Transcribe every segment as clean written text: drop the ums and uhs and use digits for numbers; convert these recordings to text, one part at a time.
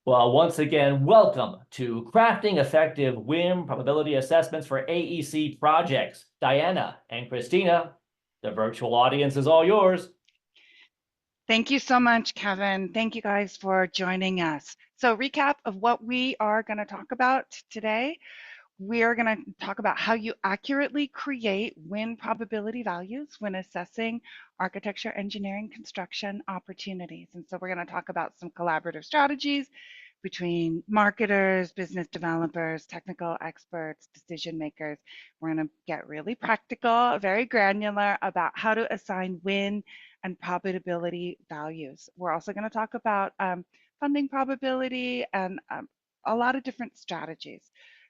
Well, once again, welcome to Crafting Effective Win Probability Assessments for AEC Projects. Diana and Christina, the virtual audience is all yours. Thank you so much, Kevin. Thank you guys for joining us. So recap of what we are going to talk about today. We are going to talk about how you accurately create win probability values when assessing architecture, engineering, construction opportunities. And so we're going to talk about some collaborative strategies between marketers, business developers, technical experts, decision makers. We're going to get really practical, very granular about how to assign win and probability values. We're also going to talk about funding probability and a lot of different strategies.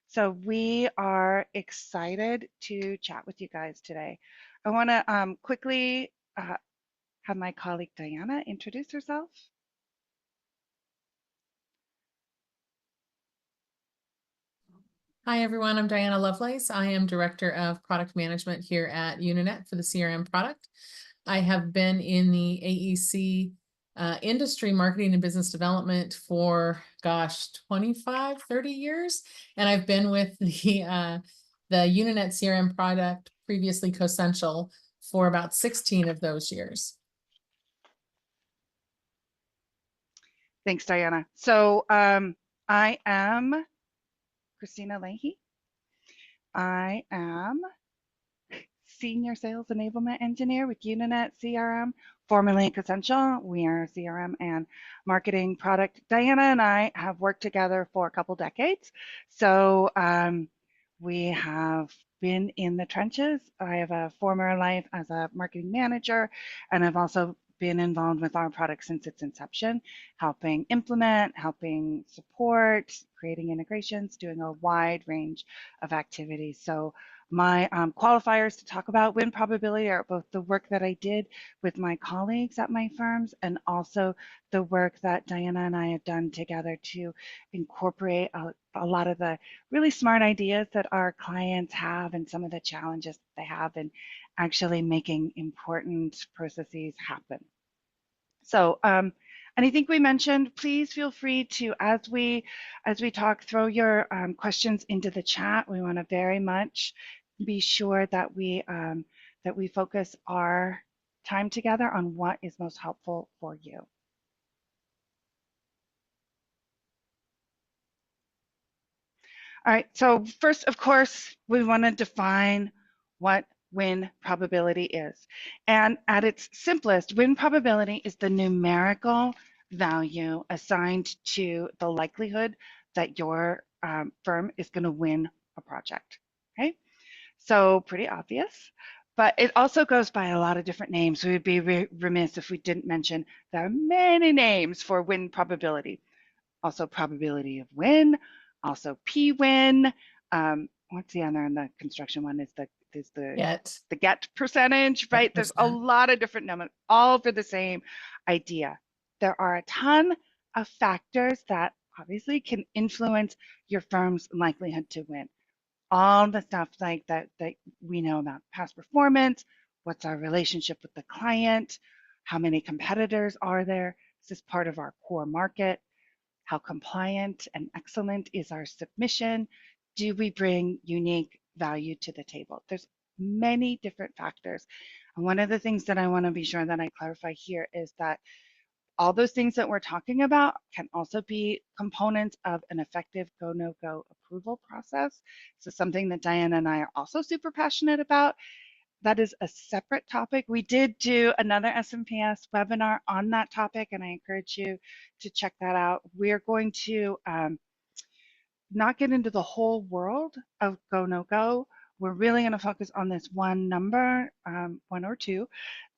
So we are excited to chat with you guys today. I want to quickly have my colleague Diana introduce herself. Hi, everyone. I'm Diana Lovelace. I am Director of Product Management here at Uninet for the CRM product. I have been in the AEC industry, marketing and business development for, 25, 30 years. And I've been with the Uninet CRM product, previously Cosential, for about 16 of those years. Thanks, Diana. So I am Christina Leahy. I am Senior Sales Enablement Engineer with Uninet CRM, formerly Cosential. We are CRM and marketing product. Diana and I have worked together for a couple decades. So we have been in the trenches. I have a former life as a marketing manager, and I've also been involved with our product since its inception, helping implement, helping support, creating integrations, doing a wide range of activities. So my qualifiers to talk about win probability are both the work that I did with my colleagues at my firms and also the work that Diana and I have done together to incorporate a lot of the really smart ideas that our clients have and some of the challenges that they have in actually making important processes happen. So anything we mentioned, please feel free to, as we talk, throw your questions into the chat. We want to very much be sure that we focus our time together on what is most helpful for you. All right, so first, of course, we want to define what win probability is. And at its simplest, win probability is the numerical value assigned to the likelihood that your firm is going to win a project. Okay, so pretty obvious, but it also goes by a lot of different names. We would be remiss if we didn't mention there are many names for win probability. Also probability of win, also P-win. What's the other in the construction one? Is the get percentage, right? There's a lot of different numbers, all for the same idea. There are a ton of factors that obviously can influence your firm's likelihood to win. All the stuff like that we know about: past performance, what's our relationship with the client, how many competitors are there, is this part of our core market, how compliant and excellent is our submission, do we bring unique value to the table? There's many different factors. And one of the things that I want to be sure that I clarify here is that all those things that we're talking about can also be components of an effective go, no go approval process. So something that Diana and I are also super passionate about. That is a separate topic. We did do another SMPS webinar on that topic, and I encourage you to check that out. We're going to not get into the whole world of go, no go. We're really going to focus on this one number, one or two,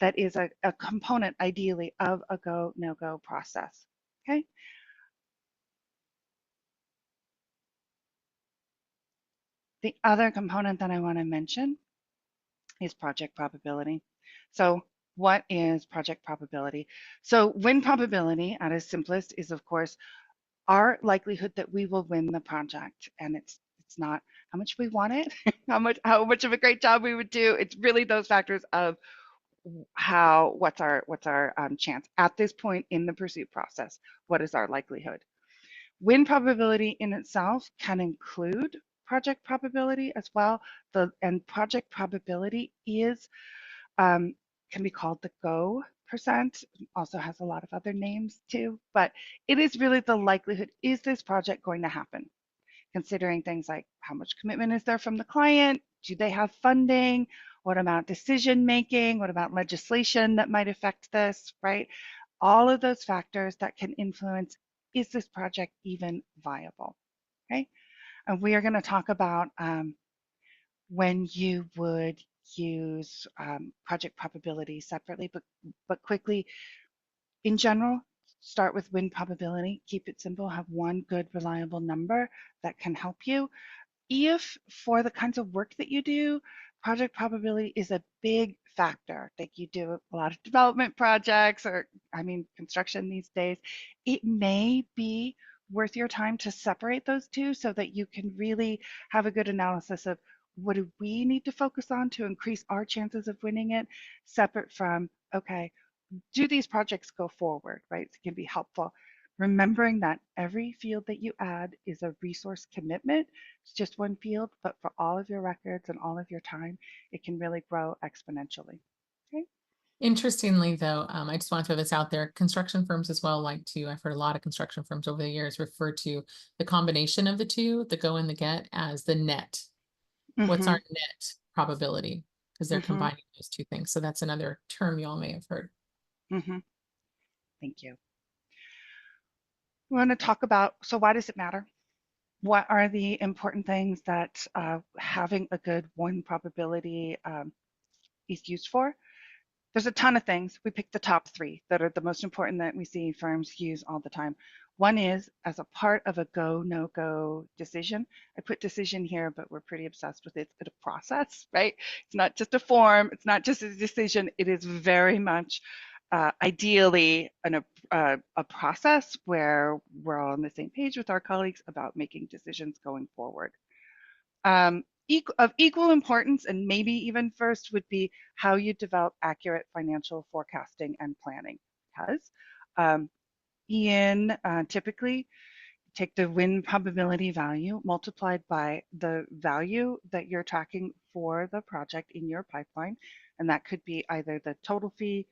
that is a component, ideally, of a go, no go process. Okay. The other component that I want to mention is project probability. So what is project probability? So win probability at its simplest is, of course, our likelihood that we will win the project. And it's not how much we want it, how much of a great job we would do. It's really those factors of what's our chance at this point in the pursuit process. What is our likelihood? Win probability in itself can include project probability as well. And project probability is can be called the go percent. Also has a lot of other names too, but it is really the likelihood, is this project going to happen? Considering things like how much commitment is there from the client? Do they have funding? What about decision making? What about legislation that might affect this, right? All of those factors that can influence, is this project even viable? Okay. And we are going to talk about when you would use project probability separately, but quickly, in general, start with win probability, keep it simple, have one good reliable number that can help you. If for the kinds of work that you do, project probability is a big factor, like you do a lot of development projects or, I mean, construction these days, it may be worth your time to separate those two so that you can really have a good analysis of what do we need to focus on to increase our chances of winning it, separate from, okay, do these projects go forward, right? It can be helpful. Remembering that every field that you add is a resource commitment. It's just one field, but for all of your records and all of your time, it can really grow exponentially. Okay. Interestingly, though, I just want to throw this out there. Construction firms as well like to, I've heard a lot of construction firms over the years refer to the combination of the two, the go and the get, as the net. What's our net probability? Because they're combining those two things. So that's another term you all may have heard. Thank you. We want to talk about, so why does it matter? What are the important things that having a good win probability is used for? There's a ton of things. We picked the top 3 that are the most important that we see firms use all the time. One is as a part of a go, no go decision. I put decision here, but we're pretty obsessed with it. It's a process, right? It's not just a form. It's not just a decision. It is very much ideally a process where we're all on the same page with our colleagues about making decisions going forward. Of equal importance, and maybe even first, would be how you develop accurate financial forecasting and planning. Because typically take the win probability value multiplied by the value that you're tracking for the project in your pipeline, and that could be either the total fee,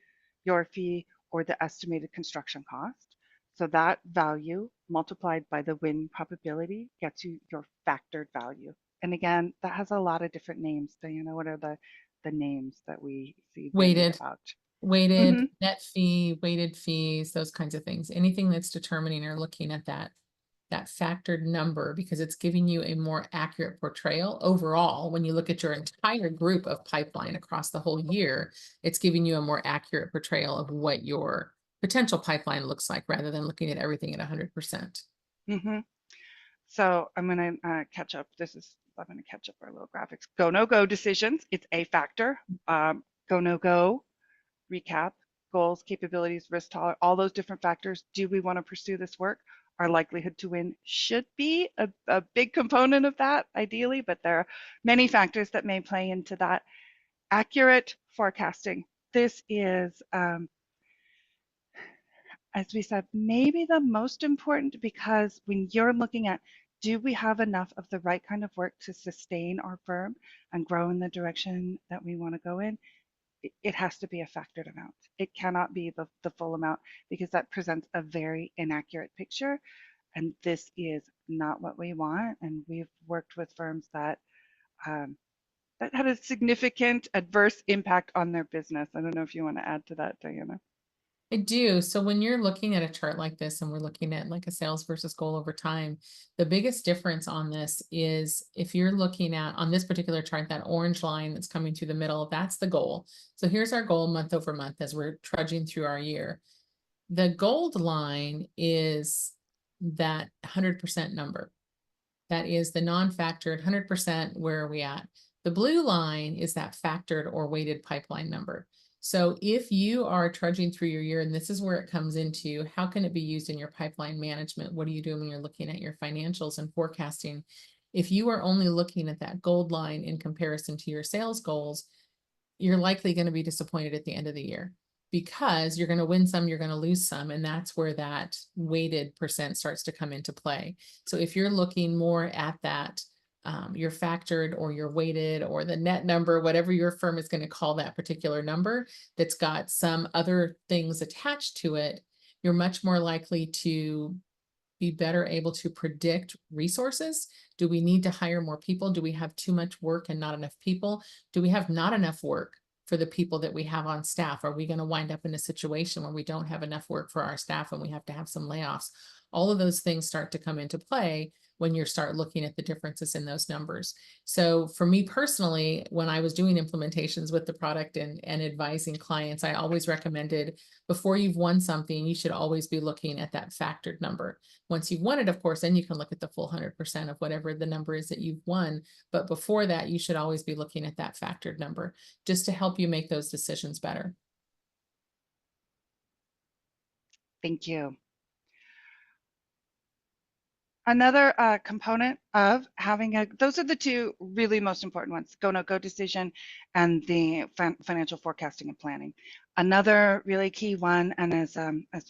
your fee, or the estimated construction cost. So that value multiplied by the win probability gets you your factored value. And again, that has a lot of different names. Diana, what are the names that we see Weighted, about? net fee, weighted fees, those kinds of things. Anything that's determining or looking at that factored number, because it's giving you a more accurate portrayal overall. When you look at your entire group of pipeline across the whole year, it's giving you a more accurate portrayal of what your potential pipeline looks like, rather than looking at everything at 100%. So I'm going to catch up. I'm going to catch up our little graphics. Go, no go decisions. It's a factor. Go, no go, recap, goals, capabilities, risk tolerance, all those different factors. Do we want to pursue this work? Our likelihood to win should be a big component of that, ideally, but there are many factors that may play into that. Accurate forecasting. This is, as we said, maybe the most important, because when you're looking at, do we have enough of the right kind of work to sustain our firm and grow in the direction that we want to go in? It has to be a factored amount. It cannot be the full amount, because that presents a very inaccurate picture. And this is not what we want. And we've worked with firms that that had a significant adverse impact on their business. I don't know if you want to add to that, Diana. I do. So when you're looking at a chart like this, and we're looking at like a sales versus goal over time, the biggest difference on this is, if you're looking at on this particular chart, that orange line that's coming through the middle, that's the goal. So here's our goal month over month as we're trudging through our year. The gold line is that 100% number. That is the non-factored 100%. Where are we at? The blue line is that factored or weighted pipeline number. So if you are trudging through your year, and this is where it comes into, how can it be used in your pipeline management? What are you doing when you're looking at your financials and forecasting? If you are only looking at that gold line in comparison to your sales goals, you're likely going to be disappointed at the end of the year. because you're going to win some, you're going to lose some. And that's where that weighted percent starts to come into play. So if you're looking more at that, your factored or your weighted or the net number, whatever your firm is going to call that particular number, that's got some other things attached to it, you're much more likely to be better able to predict resources. Do we need to hire more people? Do we have too much work and not enough people? Do we have not enough work for the people that we have on staff? Are we going to wind up in a situation where we don't have enough work for our staff and we have to have some layoffs? All of those things start to come into play when you start looking at the differences in those numbers. So for me personally, when I was doing implementations with the product and advising clients, I always recommended, before you've won something, you should always be looking at that factored number. Once you've won it, of course, then you can look at the full 100% of whatever the number is that you've won. But before that, you should always be looking at that factored number just to help you make those decisions better. Thank you. Another component of having those are the two really most important ones, go, no go decision and the financial forecasting and planning. Another really key one, and as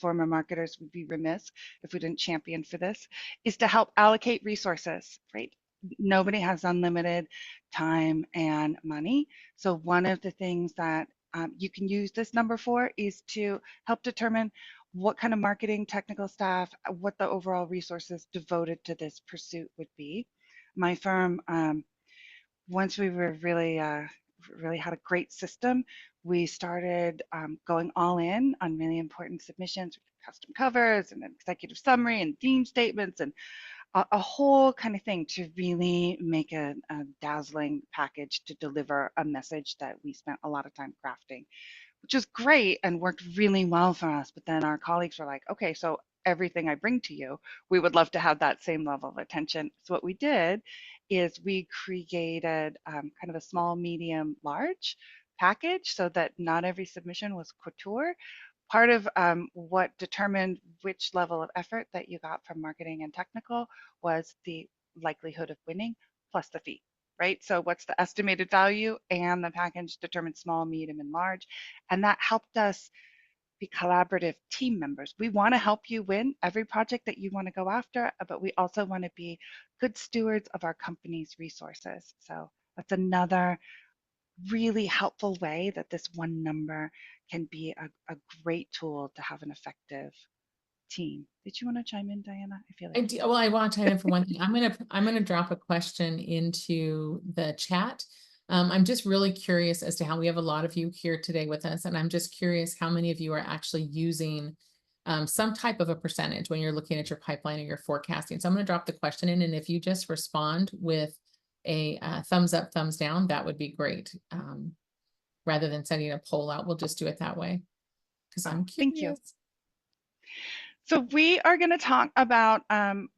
former marketers, we'd be remiss if we didn't champion for this, is to help allocate resources, right? Nobody has unlimited time and money. So one of the things that you can use this number for is to help determine what kind of marketing, technical staff, what the overall resources devoted to this pursuit would be. My firm, once we were really had a great system, we started going all in on really important submissions, custom covers and an executive summary and theme statements and a whole kind of thing to really make a dazzling package to deliver a message that we spent a lot of time crafting, which is great and worked really well for us. But then our colleagues were like, okay, so everything I bring to you, we would love to have that same level of attention. So what we did is we created kind of a small, medium, large package so that not every submission was couture. Part of what determined which level of effort that you got from marketing and technical was the likelihood of winning plus the fee, right? So what's the estimated value, and the package determined small, medium, and large. And that helped us be collaborative team members. We want to help you win every project that you want to go after, but we also want to be good stewards of our company's resources. So that's another really helpful way that this one number can be a great tool to have an effective team. Did you want to chime in, Diana? I feel like Well, I want to chime in for one thing. I'm gonna drop a question into the chat. I'm just really curious as to how we have a lot of you here today with us, and I'm just curious how many of you are actually using some type of a percentage when you're looking at your pipeline or your forecasting. So I'm going to drop the question in, and if you just respond with a thumbs up, thumbs down, that would be great. Rather than sending a poll out, we'll just do it that way because I'm curious. Thank you. So we are going to talk about,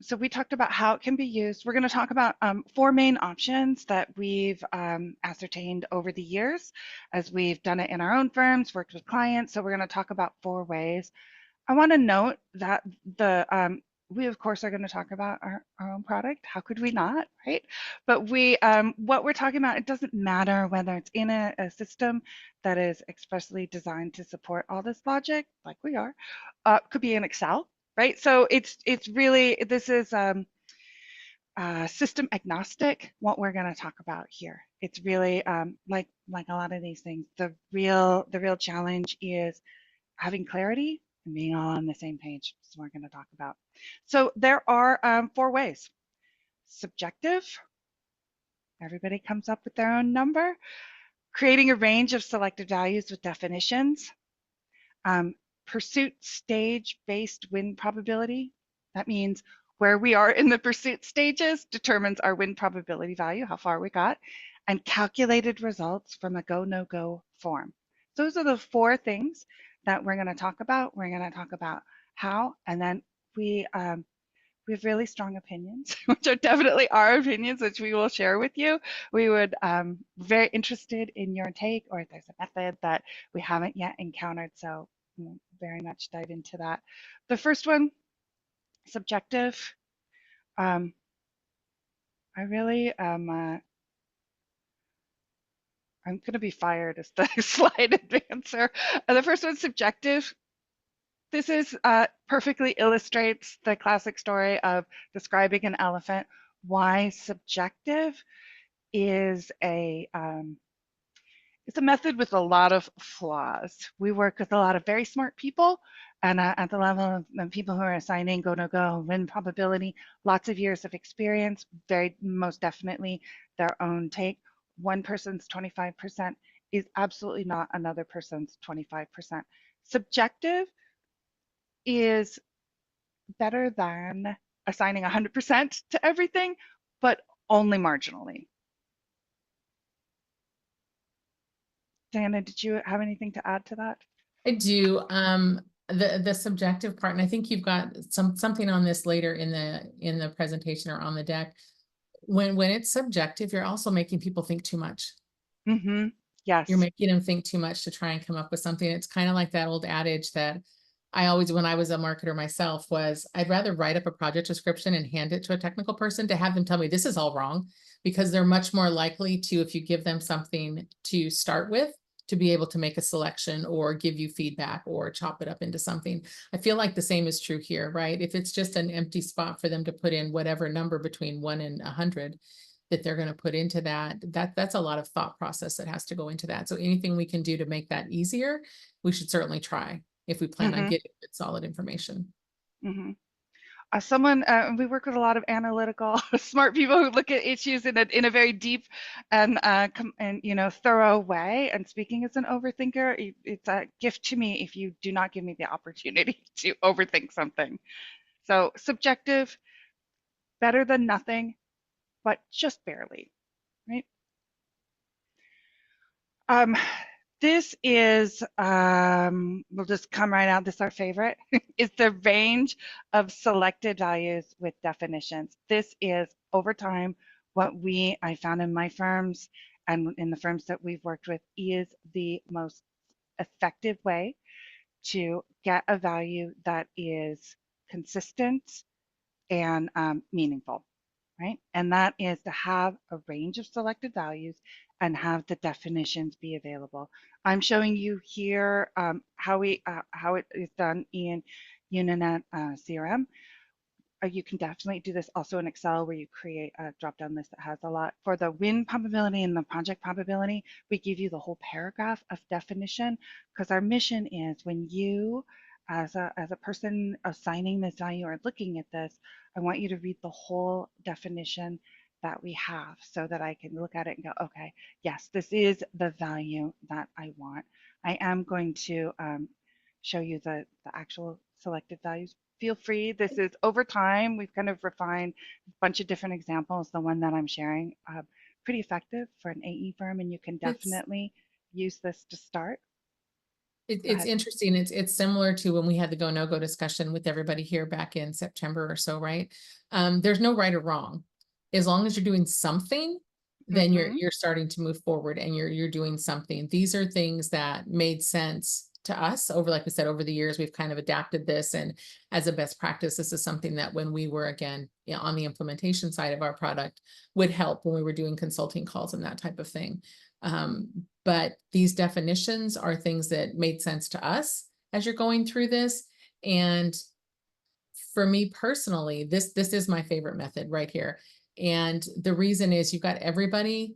so we talked about how it can be used. We're going to talk about 4 main options that we've ascertained over the years as we've done it in our own firms, worked with clients. So we're going to talk about 4 ways. I want to note that we of course are going to talk about our own product. How could we not, right? But what we're talking about, it doesn't matter whether it's in a system that is expressly designed to support all this logic, like we are, could be in Excel, right? So it's really, this is system agnostic, what we're going to talk about here. It's really like a lot of these things, the real challenge is having clarity and being all on the same page. So we're going to talk about. So there are 4 ways. Subjective, everybody comes up with their own number. Creating a range of selected values with definitions. Pursuit stage based win probability. That means where we are in the pursuit stages determines our win probability value, how far we got, and calculated results from a go, no go form. Those are the 4 things that we're going to talk about. We're going to talk about how, and then we have really strong opinions, which are definitely our opinions, which we will share with you. We would very interested in your take, or if there's a method that we haven't yet encountered. So we'll very much dive into that. The first one, subjective. I really am I'm going to be fired as the slide advancer. The first one's subjective. This is perfectly illustrates the classic story of describing an elephant. Why subjective is it's a method with a lot of flaws. We work with a lot of very smart people, and at the level of people who are assigning go, no go, win probability, lots of years of experience, very most definitely their own take. One person's 25% is absolutely not another person's 25%. Subjective is better than assigning 100% to everything, but only marginally. Diana, did you have anything to add to that? I do. The subjective part, and I think you've got something on this later in the presentation or on the deck. When it's subjective, you're also making people think too much. Mm-hmm. Yes. You're making them think too much to try and come up with something. It's kind of like that old adage that I always, when I was a marketer myself, was I'd rather write up a project description and hand it to a technical person to have them tell me this is all wrong, because they're much more likely to, if you give them something to start with, to be able to make a selection or give you feedback or chop it up into something. I feel like the same is true here, right? If it's just an empty spot for them to put in whatever number between 1 and 100 that they're going to put into that's a lot of thought process that has to go into that. So anything we can do to make that easier, we should certainly try if we plan on getting solid information. Mm-hmm. We work with a lot of analytical, smart people who look at issues in a very deep and thorough way. And speaking as an overthinker, it's a gift to me if you do not give me the opportunity to overthink something. So subjective, better than nothing, but just barely, right? This is, we'll just come right out, this is our favorite, is the range of selected values with definitions. This is, over time, what I found in my firms and in the firms that we've worked with, is the most effective way to get a value that is consistent and meaningful, right? And that is to have a range of selected values and have the definitions be available. I'm showing you here how it is done in Uninet CRM. You can definitely do this also in Excel, where you create a drop-down list that has a lot. For the win probability and the project probability, we give you the whole paragraph of definition, because our mission is, when you, as a person assigning this value or looking at this, I want you to read the whole definition that we have, so that I can look at it and go, okay, yes, this is the value that I want. I am going to show you the actual selected values. Feel free. This is over time. We've kind of refined a bunch of different examples. The one that I'm sharing, pretty effective for an AE firm, and you can definitely use this to start. It's interesting. It's similar to when we had the go no go discussion with everybody here back in September or so, right? There's no right or wrong. As long as you're doing something, then you're starting to move forward, and you're doing something. These are things that made sense to us over, like we said, over the years. We've kind of adapted this, and as a best practice, this is something that when we were, again, on the implementation side of our product, would help when we were doing consulting calls and that type of thing. But these definitions are things that made sense to us as you're going through this. And for me personally, this is my favorite method right here. And the reason is, you've got everybody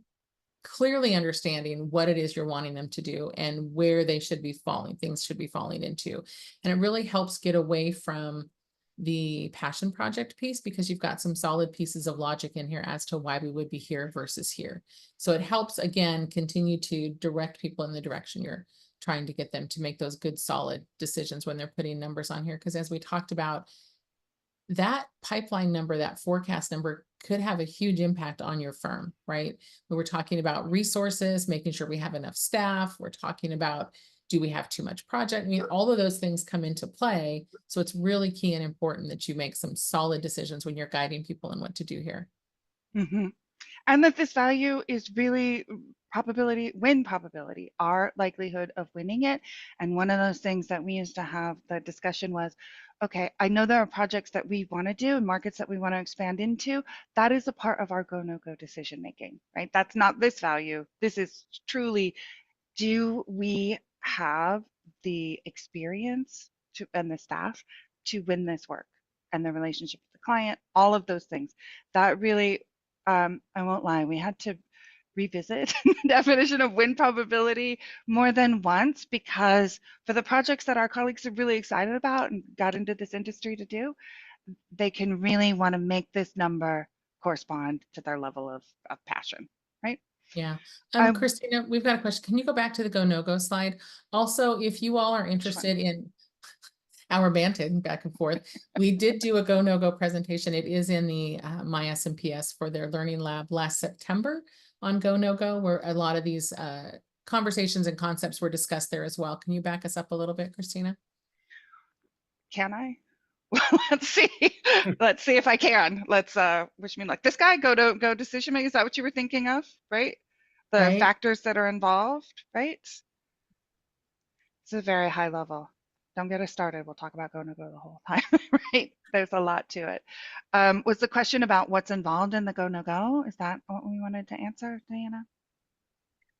clearly understanding what it is you're wanting them to do and where they should be falling, things should be falling into. And it really helps get away from the passion project piece, because you've got some solid pieces of logic in here as to why we would be here versus here. So it helps, again, continue to direct people in the direction you're trying to get them to make those good, solid decisions when they're putting numbers on here. Because as we talked about, that pipeline number, that forecast number, could have a huge impact on your firm, right? We were talking about resources, making sure we have enough staff. We're talking about, do we have too much project? I mean, all of those things come into play. So it's really key and important that you make some solid decisions when you're guiding people in what to do here. And that this value is really win probability, our likelihood of winning it. And one of those things that we used to have the discussion was, okay, I know there are projects that we want to do and markets that we want to expand into. That is a part of our go, no go decision making, right? That's not this value. This is truly, do we have the experience to and the staff to win this work and the relationship with the client, all of those things. That really, I won't lie, we had to revisit the definition of win probability more than once, because for the projects that our colleagues are really excited about and got into this industry to do, they can really want to make this number correspond to their level of passion, right? Yeah. I Christina, we've got a question. Can you go back to the go, no go slide? Also, if you all are Which one? interested in our banting back and forth, we did do a go, no go presentation. It is in the My SMPS for their learning lab last September on go, no go, where a lot of these conversations and concepts were discussed there as well. Can you back us up a little bit, Christina? Can I? Let's see. Let's see if I can. Let's which mean like this guy go decision making. Is that what you were thinking of? Right? The Right? factors that are involved, right? It's a very high level. Don't get us started. We'll talk about go no go the whole time, right? There's a lot to it. Was the question about what's involved in the go no go? Is that what we wanted to answer, Diana?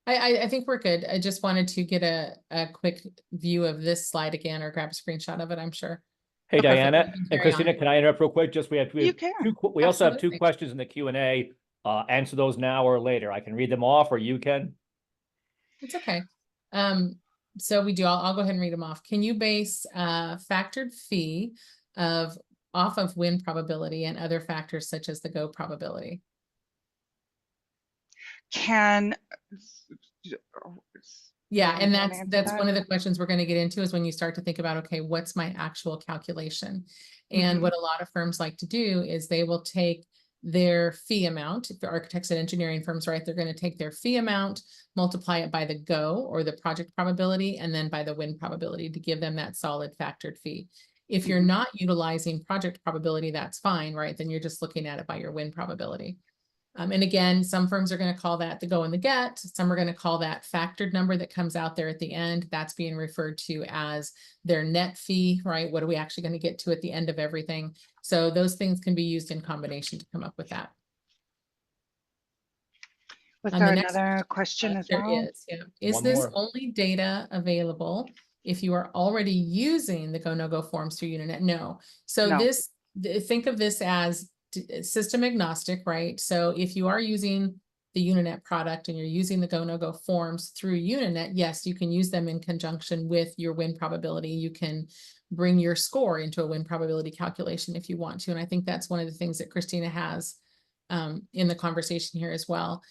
I think we're good. I just wanted to get a quick view of this slide again, or grab a screenshot of it, I'm sure. Hey, Oh, perfect. Diana We can and carry Christina, on. can I interrupt real quick? Just we have You can. we also have two Absolutely. questions in the Q&A. Answer those now or later. I can read them off, or you can. It's okay. So we do, I'll go ahead and read them off. Can you base factored fee off of win probability and other factors such as the go probability? Can Yeah, and Diana answer that's that? one of the questions we're going to get into, is when you start to think about, okay, what's my actual calculation? And what a lot of firms like to do is they will take their fee amount. If they're architects and engineering firms, right, they're going to take their fee amount, multiply it by the go or the project probability, and then by the win probability to give them that solid factored fee. If you're not utilizing project probability, that's fine, right? Then you're just looking at it by your win probability. And again, some firms are going to call that the go and the get. Some are going to call that factored number that comes out there at the end. That's being referred to as their net fee, right? What are we actually going to get to at the end of everything? So those things can be used in combination to come up with that. Was The there next another question as there well? is, yeah. Is One this more. only data available if you are already using the go, no go forms through Uninet? No. So No. think of this as system agnostic, right? So if you are using the Uninet product and you're using the go, no go forms through Uninet, yes, you can use them in conjunction with your win probability. You can bring your score into a win probability calculation if you want to. And I think that's one of the things that Christina has in the conversation here as well.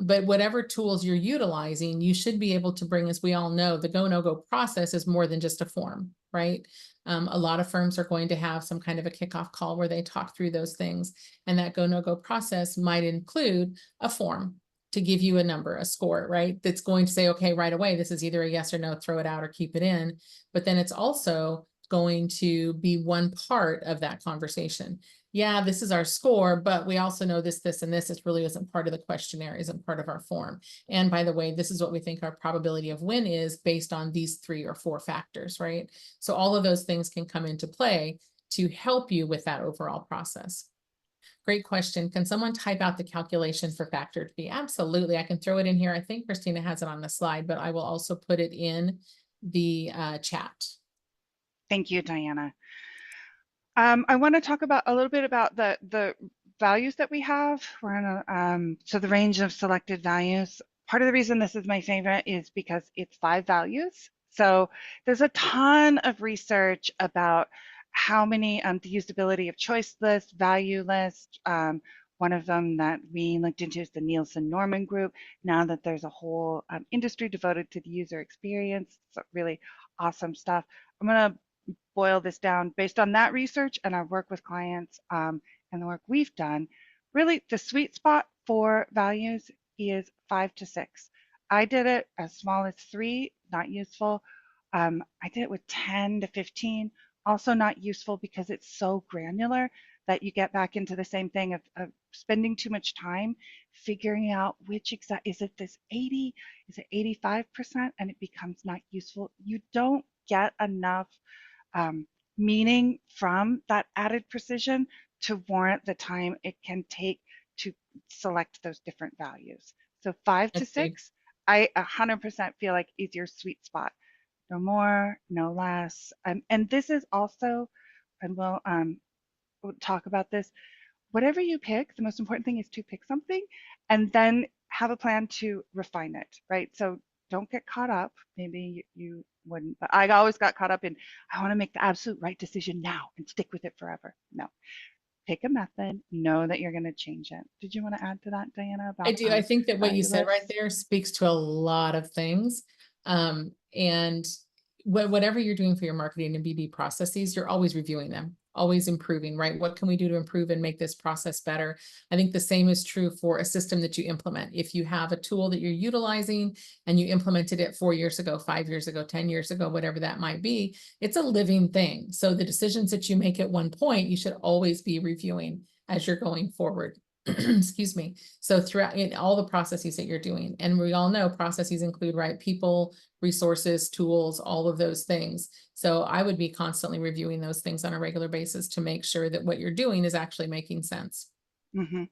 But whatever tools you're utilizing, you should be able to bring, as we all know, the go, no go process is more than just a form, right? A lot of firms are going to have some kind of a kickoff call where they talk through those things. And that go, no go process might include a form to give you a number, a score, right? That's going to say, okay, right away, this is either a yes or no, throw it out or keep it in. But then it's also going to be one part of that conversation. Yeah, this is our score, but we also know this, this, and this. It really isn't part of the questionnaire, isn't part of our form. And by the way, this is what we think our probability of win is based on these 3 or 4 factors, right? So all of those things can come into play to help you with that overall process. Great question. Can someone type out the calculation for factored fee? Absolutely. I can throw it in here. I think Christina has it on the slide, but I will also put it in the chat. Thank you, Diana. I want to talk about a little bit about the values that we have. We're in a, so the range of selected values. Part of the reason this is my favorite is because it's 5 values. So there's a ton of research about how many, the usability of choice list, value list. One of them that we looked into is the Nielsen-Norman group. Now that there's a whole industry devoted to the user experience, so really awesome stuff. I'm going to boil this down based on that research and our work with clients and the work we've done. Really, the sweet spot for values is 5 to 6. I did it as small as 3, not useful. I did it with 10 to 15, also not useful because it's so granular that you get back into the same thing of spending too much time figuring out which exact, is it this 80, is it 85%, and it becomes not useful. You don't get enough meaning from that added precision to warrant the time it can take to select those different values. So 5 to Agreed. 6, I 100% feel like is your sweet spot. No more, no less. And this is also, and we'll talk about this, whatever you pick, the most important thing is to pick something and then have a plan to refine it, right? So don't get caught up. Maybe you wouldn't, but I always got caught up in, I want to make the absolute right decision now and stick with it forever. No, pick a method, know that you're going to change it. Did you want to add to that, Diana, I about do. I think that what you said right valueless? there speaks to a lot of things. And whatever you're doing for your marketing and BD processes, you're always reviewing them, always improving, right? What can we do to improve and make this process better? I think the same is true for a system that you implement. If you have a tool that you're utilizing and you implemented it 4 years ago, 5 years ago, 10 years ago, whatever that might be, it's a living thing. So the decisions that you make at one point, you should always be reviewing as you're going forward. Excuse me. So throughout in all the processes that you're doing, and we all know processes include, right, people, resources, tools, all of those things. So I would be constantly reviewing those things on a regular basis to make sure that what you're doing is actually making sense. Mm-hmm.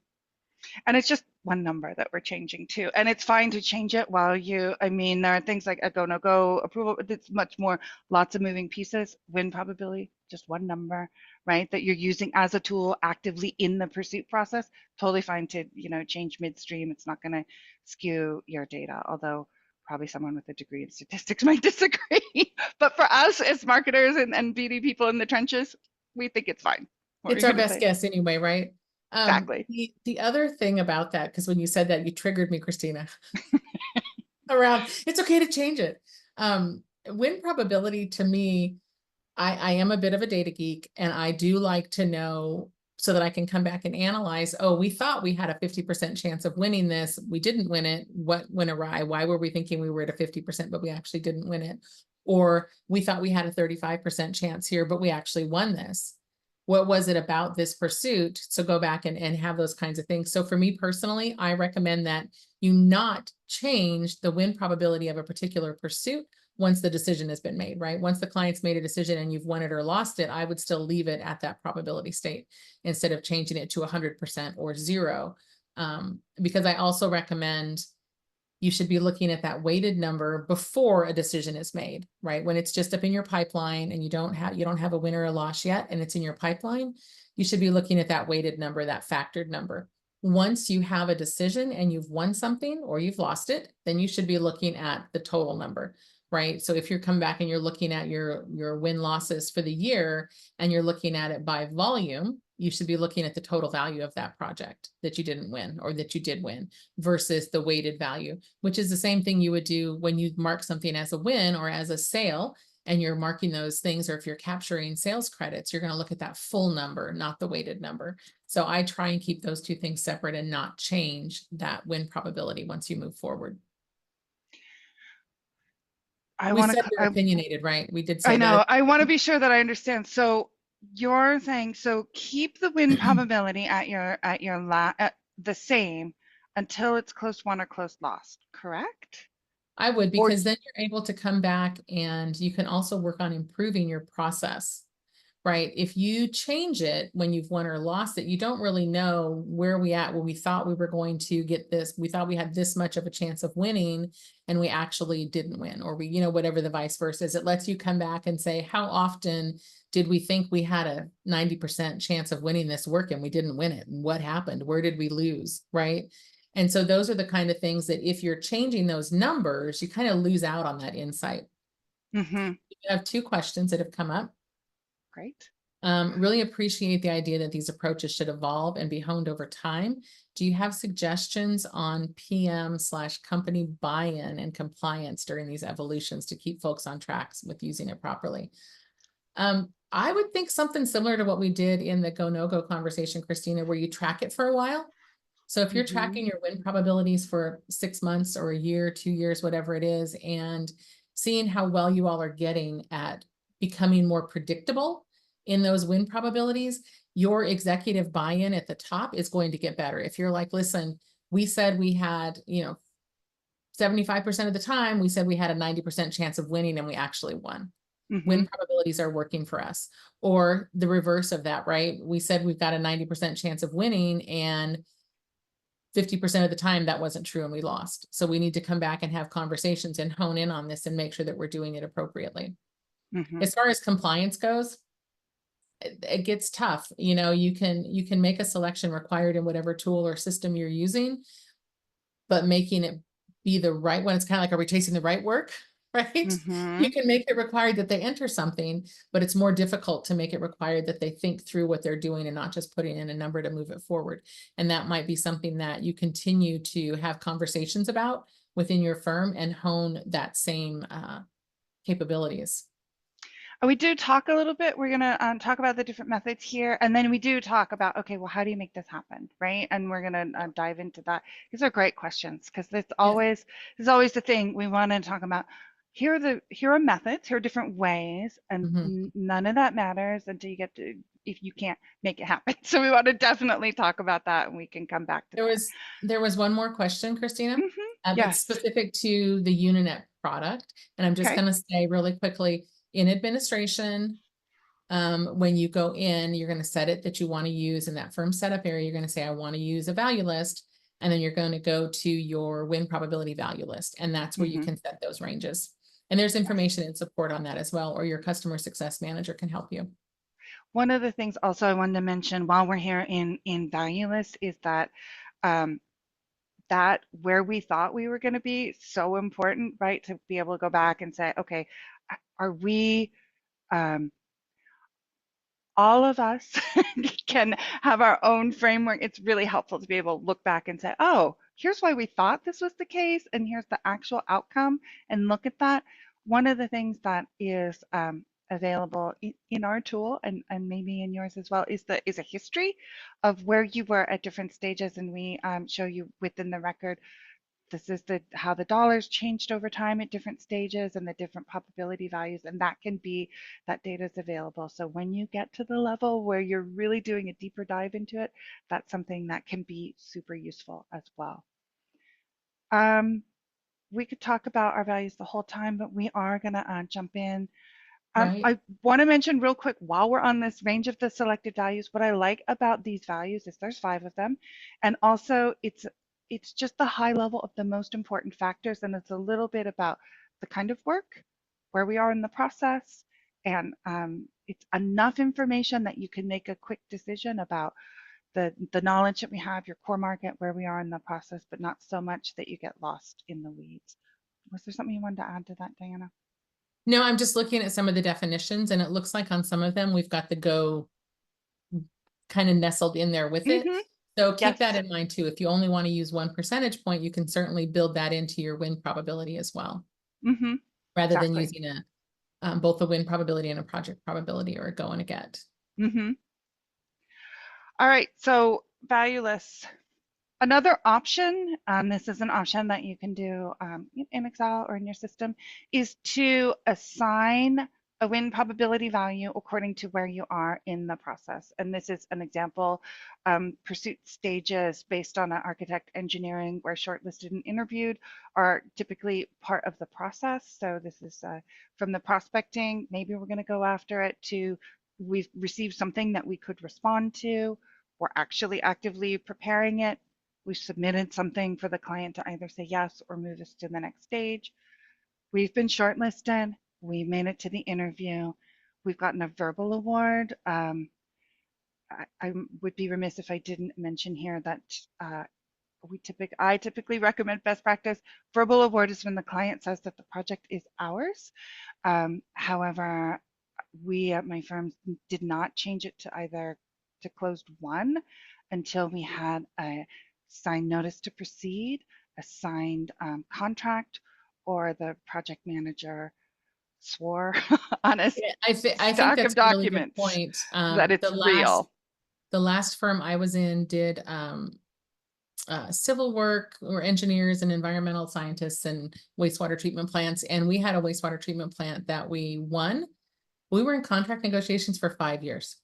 And it's just one number that we're changing to. And it's fine to change it while I mean, there are things like a go, no go approval. It's much more, lots of moving pieces, win probability, just one number, right? That you're using as a tool actively in the pursuit process. Totally fine to, change midstream. It's not going to skew your data, although probably someone with a degree in statistics might disagree. But for us as marketers and BD people in the trenches, we think it's fine. What were It's you our going to best say? guess anyway, right? Exactly. The other thing about that, because when you said that, you triggered me, Christina, around it's okay to change it. Win probability to me, I am a bit of a data geek, and I do like to know so that I can come back and analyze, oh, we thought we had a 50% chance of winning this. We didn't win it. What went awry? Why were we thinking we were at a 50%, but we actually didn't win it? Or we thought we had a 35% chance here, but we actually won this. What was it about this pursuit? So go back and have those kinds of things. So for me personally, I recommend that you not change the win probability of a particular pursuit once the decision has been made, right? Once the client's made a decision and you've won it or lost it, I would still leave it at that probability state instead of changing it to 100% or 0. Because I also recommend you should be looking at that weighted number before a decision is made, right? When it's just up in your pipeline and you don't have a win or a loss yet, and it's in your pipeline, you should be looking at that weighted number, that factored number. Once you have a decision and you've won something or you've lost it, then you should be looking at the total number, right? So if you're coming back and you're looking at your win losses for the year and you're looking at it by volume, you should be looking at the total value of that project that you didn't win or that you did win versus the weighted value, which is the same thing you would do when you mark something as a win or as a sale and you're marking those things, or if you're capturing sales credits, you're going to look at that full number, not the weighted number. So I try and keep those two things separate and not change that win probability once you move forward. We said we're opinionated, right? We did say I know. that. I want to be sure that I understand. So you're saying, so keep the win probability at the same until it's close won or close lost, correct? I would, Or because then you're able to come back and you can also work on improving your process, right? If you change it when you've won or lost it, you don't really know where we at when we thought we were going to get this. We thought we had this much of a chance of winning and we actually didn't win, or we, whatever the vice versa is. It lets you come back and say, how often did we think we had a 90% chance of winning this work and we didn't win it? And what happened? Where did we lose, right? And so those are the kind of things that if you're changing those numbers, you kind of lose out on that insight. Mm-hmm. You have 2 questions that have come up. Great. Really appreciate the idea that these approaches should evolve and be honed over time. Do you have suggestions on PM/company buy-in and compliance during these evolutions to keep folks on track with using it properly? I would think something similar to what we did in the go, no-go conversation, Christina, where you track it for a while. So if you're tracking your win probabilities for 6 months or a year, 2 years, whatever it is, and seeing how well you all are getting at becoming more predictable in those win probabilities, your executive buy-in at the top is going to get better. If you're like, listen, we said we had, 75% of the time, we said we had a 90% chance of winning and we actually won. When probabilities are working for us, or the reverse of that, right? We said we've got a 90% chance of winning, and 50% of the time that wasn't true and we lost. So we need to come back and have conversations and hone in on this and make sure that we're doing it appropriately. As far as compliance goes, it gets tough. You know, you can make a selection required in whatever tool or system you're using, but making it be the right one, it's kind of like, are we chasing the right work? Right? You can make it required that they enter something, but it's more difficult to make it required that they think through what they're doing and not just putting in a number to move it forward. And that might be something that you continue to have conversations about within your firm and hone that same capabilities. We do talk a little bit. We're going to talk about the different methods here. And then we do talk about, okay, well, how do you make this happen? Right. And we're going to dive into that. These are great questions because there's always the thing we want to talk about. Here are methods, here are different ways, and none of that matters until you get to, if you can't make it happen. So we want to definitely talk about that, and we can come back to there was one more question, Christina. That's yes. specific to the Uninet product. And I'm just going to say really quickly, in administration, when you go in, you're going to set it that you want to use in that firm setup area. You're going to say, I want to use a value list. And then you're going to go to your win probability value list. And that's where you can set those ranges. And there's information and support on that as well, or your customer success manager can help you. One of the things also I wanted to mention while we're here in value list is that that where we thought we were going to be so important, right? To be able to go back and say, okay, are we, all of us can have our own framework. It's really helpful to be able to look back and say, oh, here's why we thought this was the case, and here's the actual outcome, and look at that. One of the things that is available in our tool, and maybe in yours as well, is a history of where you were at different stages, and we show you within the record. This is how the dollars changed over time at different stages and the different probability values, and that data is available. So when you get to the level where you're really doing a deeper dive into it, that's something that can be super useful as well. We could talk about our values the whole time, but we are going to jump in. I want to mention real quick while we're on this range of the selected values, what I like about these values is there's 5 of them, and also it's just the high level of the most important factors, and it's a little bit about the kind of work, where we are in the process, and it's enough information that you can make a quick decision about the knowledge that we have, your core market, where we are in the process, but not so much that you get lost in the weeds. Was there something you wanted to add to that, Diana? No, I'm just looking at some of the definitions, and it looks like on some of them, we've got the go kind of nestled in there with it. So keep that in mind too. If you only want to use 1 percentage point, you can certainly build that into your win probability as well. Rather than using both a win probability and a project probability, or a go and a get. All right, so value lists. Another option, this is an option that you can do in Excel or in your system, is to assign a win probability value according to where you are in the process. And this is an example, pursuit stages based on an architect engineering, where shortlisted and interviewed are typically part of the process. So this is from the prospecting, maybe we're going to go after it, to we've received something that we could respond to, we're actually actively preparing it, we've submitted something for the client to either say yes or move us to the next stage. We've been shortlisted. We made it to the interview. We've gotten a verbal award. I would be remiss if I didn't mention here that I typically recommend best practice. Verbal award is when the client says that the project is ours. However, we at my firm did not change it to either to closed won until we had a signed notice to proceed, a signed contract, or the project manager swore on a stack of documents really good point. that it's real. The last firm I was in did civil work, or engineers and environmental scientists and wastewater treatment plants. And we had a wastewater treatment plant that we won. We were in contract negotiations for 5 years.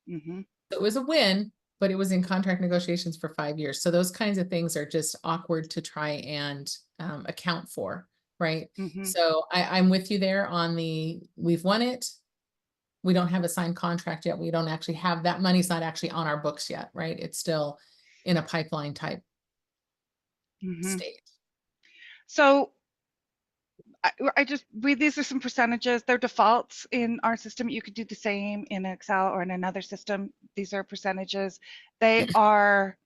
So it was a win, but it was in contract negotiations for 5 years. So those kinds of things are just awkward to try and account for right? Mhm. So I'm with you there on we've won it. We don't have a signed contract yet. We don't actually have that money's not actually on our books yet, right? It's still in a pipeline type Mhm. state. So these are some percentages. They're defaults in our system. You could do the same in Excel or in another system. These are percentages. They are,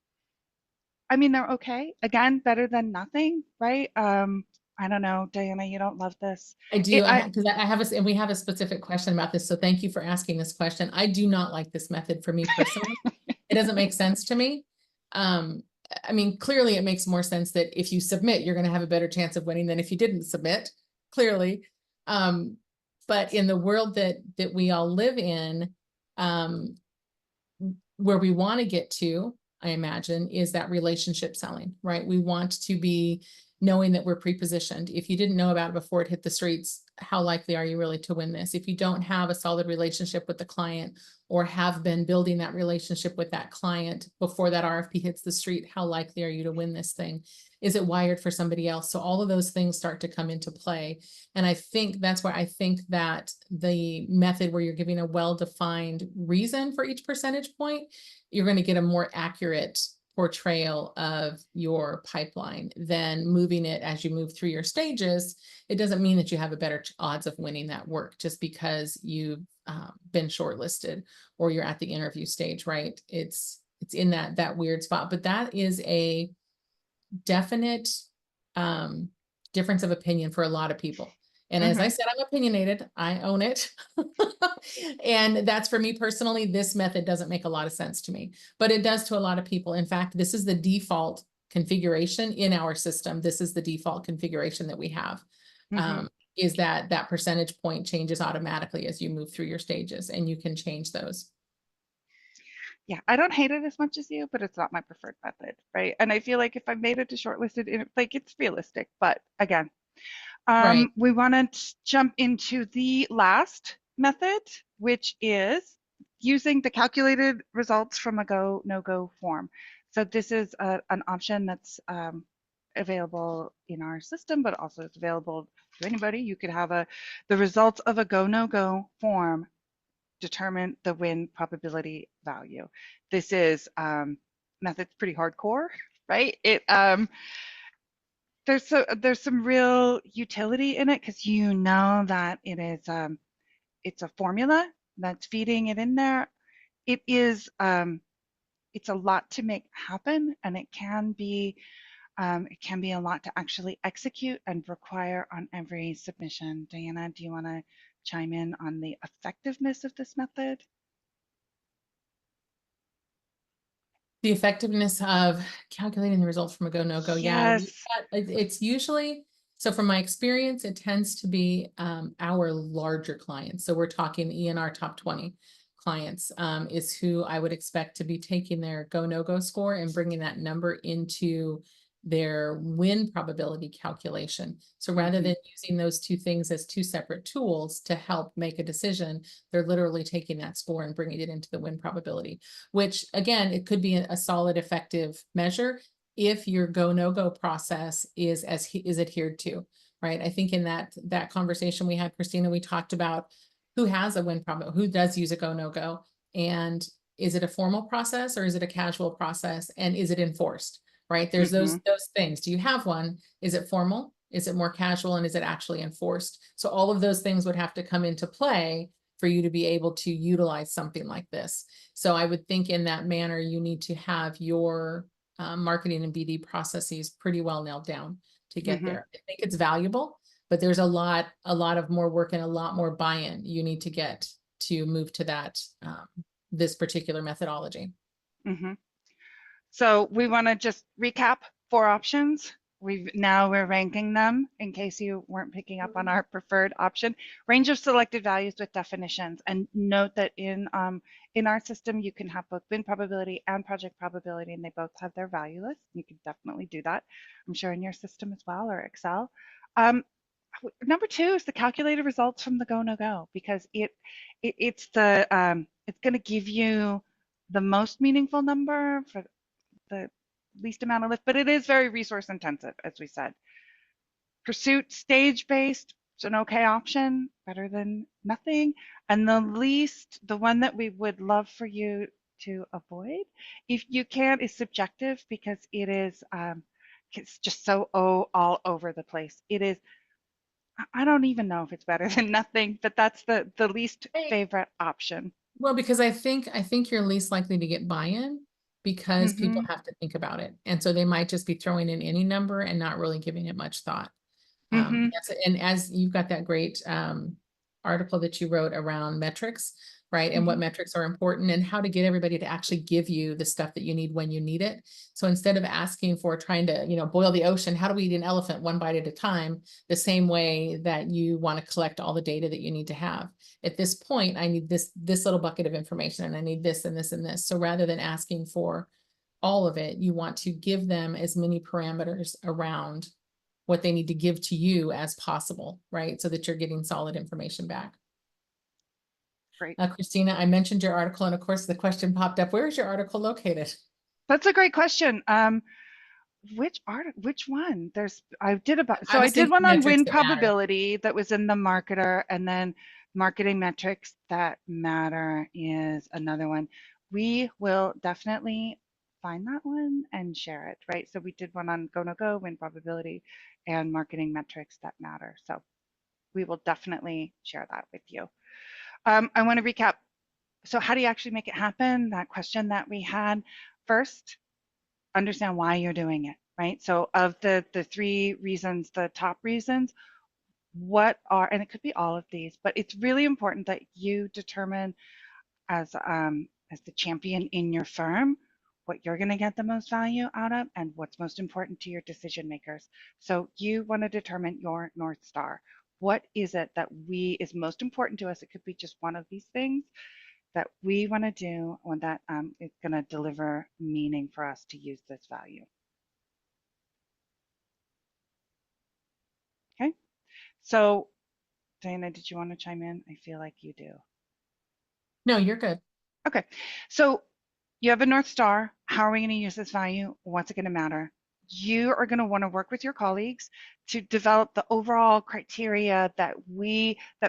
I mean, they're okay. Again, better than nothing, right? I don't know, Diana, you don't love this. I do, I because I have and we have a specific question about this. So thank you for asking this question. I do not like this method for me personally. It doesn't make sense to me. I mean, clearly it makes more sense that if you submit, you're going to have a better chance of winning than if you didn't submit, clearly. But in the world that we all live in, where we want to get to, I imagine, is that relationship selling, right? We want to be knowing that we're pre-positioned. If you didn't know about it before it hit the streets, how likely are you really to win this? If you don't have a solid relationship with the client or have been building that relationship with that client before that RFP hits the street, how likely are you to win this thing? Is it wired for somebody else? So all of those things start to come into play. And I think that's why I think that the method where you're giving a well-defined reason for each percentage point, you're going to get a more accurate portrayal of your pipeline than moving it as you move through your stages. It doesn't mean that you have a better odds of winning that work just because you've been shortlisted or you're at the interview stage, right? It's in that weird spot, but that is a definite difference of opinion for a lot of people. And as I said, I'm opinionated. I own it. And that's for me personally, this method doesn't make a lot of sense to me, but it does to a lot of people. In fact, this is the default configuration in our system. This is the default configuration that we have. Is that percentage point changes automatically as you move through your stages, and you can change those. Yeah, I don't hate it as much as you, but it's not my preferred method, right? And I feel like if I made it to shortlisted, like it's realistic, but again, Right. we want to jump into the last method, which is using the calculated results from a go, no-go form. So this is an option that's available in our system, but also it's available to anybody. You could have the results of a go, no-go form determine the win probability value. This is method's pretty hardcore, right? There's some real utility in it because you know that it's a formula that's feeding it in there. It is it's a lot to make happen, and it can be a lot to actually execute and require on every submission. Diana, do you want to chime in on the effectiveness of this method? The effectiveness of calculating the results from a go, no go. Yeah, Yes. it's usually, so from my experience, it tends to be our larger clients. So we're talking ENR top 20 clients is who I would expect to be taking their go, no go score and bringing that number into their win probability calculation. So rather than using those two things as two separate tools to help make a decision, they're literally taking that score and bringing it into the win probability, which again, it could be a solid, effective measure if your go, no go process is adhered to, right? I think in that conversation we had, Christina, we talked about who has a win probability, who does use a go, no go, and is it a formal process or is it a casual process, and is it enforced? Right? There's those things. Do you have one? Is it formal? Is it more casual? And is it actually enforced? So all of those things would have to come into play for you to be able to utilize something like this. So I would think in that manner, you need to have your marketing and BD processes pretty well nailed down to get there. I think it's valuable, but there's a lot of more work and a lot more buy-in you need to get to move to that, this particular methodology. So we want to just recap 4 options. We're ranking them in case you weren't picking up on our preferred option. Range of selected values with definitions, and note that in our system you can have both win probability and project probability, and they both have their value list. You can definitely do that. I'm sure in your system as well, or Excel. Number 2 is the calculated results from the go no go, because it's going to give you the most meaningful number for the least amount of lift, but it is very resource intensive, as we said. Pursuit stage-based is an okay option, better than nothing. And the least, the one that we would love for you to avoid, if you can, is subjective, because it's just so all over the place. It is, I don't even know if it's better than nothing, but that's the least favorite option. Well, because I think you're least likely to get buy-in because people have to think about it. And so they might just be throwing in any number and not really giving it much thought. Yes, and as you've got that great article that you wrote around metrics, right? And what metrics are important and how to get everybody to actually give you the stuff that you need when you need it. So instead of asking for trying to, boil the ocean, how do we eat an elephant one bite at a time? The same way that you want to collect all the data that you need to have. At this point, I need this little bucket of information and I need this and this and this. So rather than asking for all of it, you want to give them as many parameters around what they need to give to you as possible, right? So that you're getting solid information back. Great. Christina, I mentioned your article, and of course the question popped up, where is your article located? That's a great question. Which one? I did one on win probability that was in the marketer, and then marketing metrics that matter is another one. We will definitely find that one and share it, right? So we did one on go, no go, win probability, and marketing metrics that matter. So we will definitely share that with you. I want to recap. So how do you actually make it happen? That question that we had. First, understand why you're doing it, right? So of the three reasons, the top reasons, and it could be all of these, but it's really important that you determine as the champion in your firm what you're going to get the most value out of and what's most important to your decision makers. So you want to determine your North Star. What is it that is most important to us? It could be just one of these things that we want to do, or that is going to deliver meaning for us to use this value. Okay, so Diana, did you want to chime in? I feel like you do. No, you're good. Okay, so you have a North Star. How are we going to use this value? What's it going to matter? You are going to want to work with your colleagues to develop the overall criteria that